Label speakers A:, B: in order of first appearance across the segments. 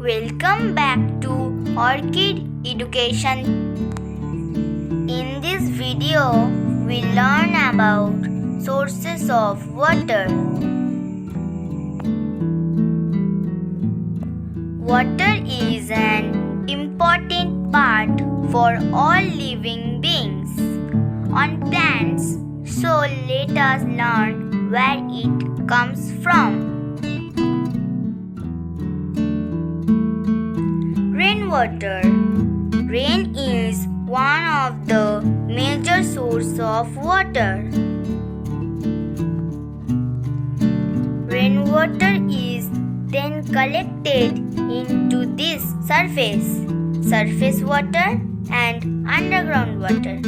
A: Welcome back to Orchid Education. In this video, we learn about sources of water. Water is an important part for all living beings on plants, so let us learn where it comes from. Rainwater. Rain is one of the major sources of water. Rainwater is then collected into this surface water and underground water.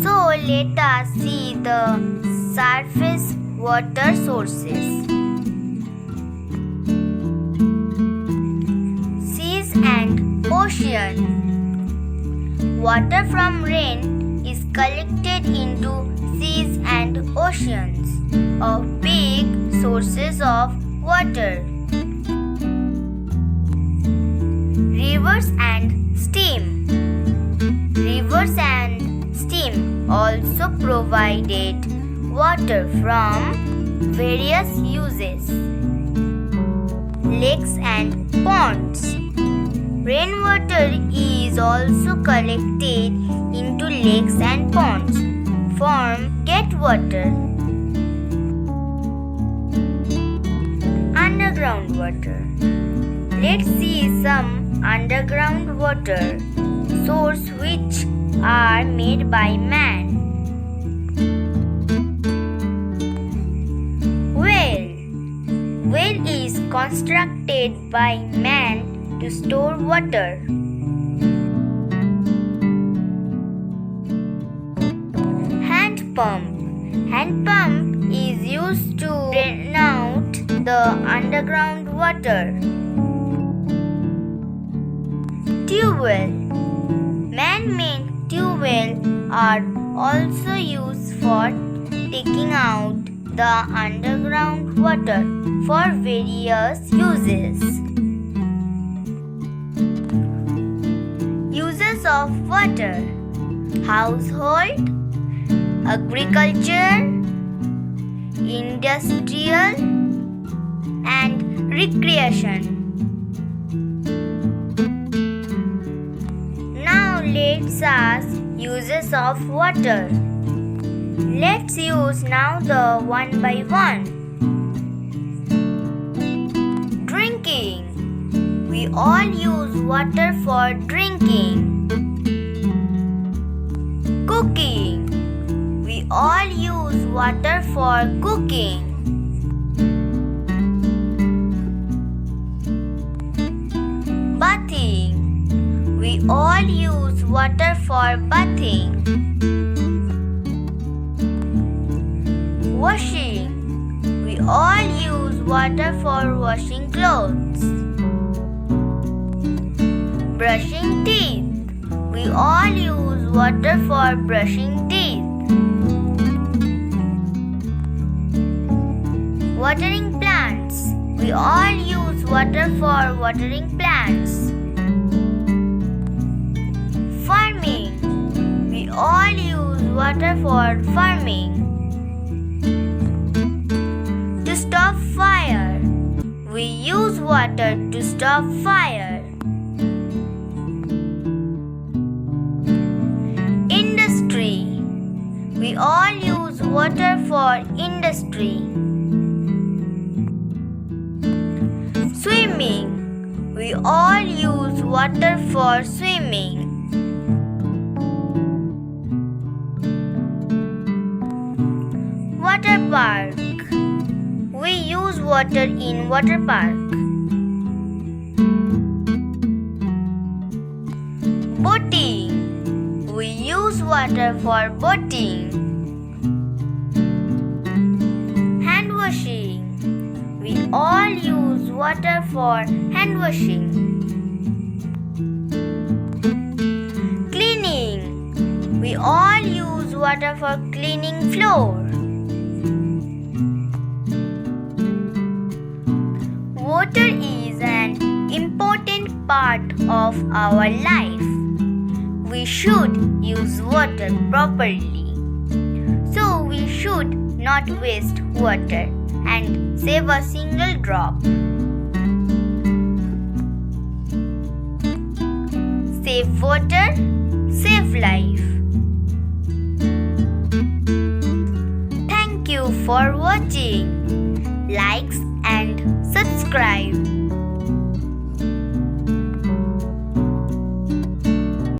A: So let us see the surface water sources. Seas and ocean. Water from rain is collected into seas and oceans, of big sources of water. Rivers and steam. Rivers and steam also provided water from various uses. Lakes and ponds. Rainwater is also collected into lakes and ponds, form water. Underground water. Let's see some underground water sources which are made by man. Well is constructed by man to store water. Hand pump is used to drain out the underground water. Tube well. Man-made tube wells are also used for taking out the underground water for various uses. Uses of water: household, agriculture, industrial, and recreation. Now let's ask uses of water. Let's use now the one by one. Drinking. We all use water for drinking. Cooking. We all use water for cooking. Bathing. We all use water for bathing. Washing. We all use water for washing clothes. Brushing teeth. We all use water for brushing teeth. Watering plants. We all use water for watering plants. Farming. We all use water for farming. To stop fire. We use water to stop fire. Industry. We all use water for industry. Swimming. We all use water for swimming. Water park. We use water in water park. Boating. We use water for boating. Hand washing. We all use water for hand washing. Cleaning. We all use water for cleaning floor. of our life. We should use water properly. So we should not waste water and save a single drop. Save water, save life. Thank you for watching. Likes and subscribe.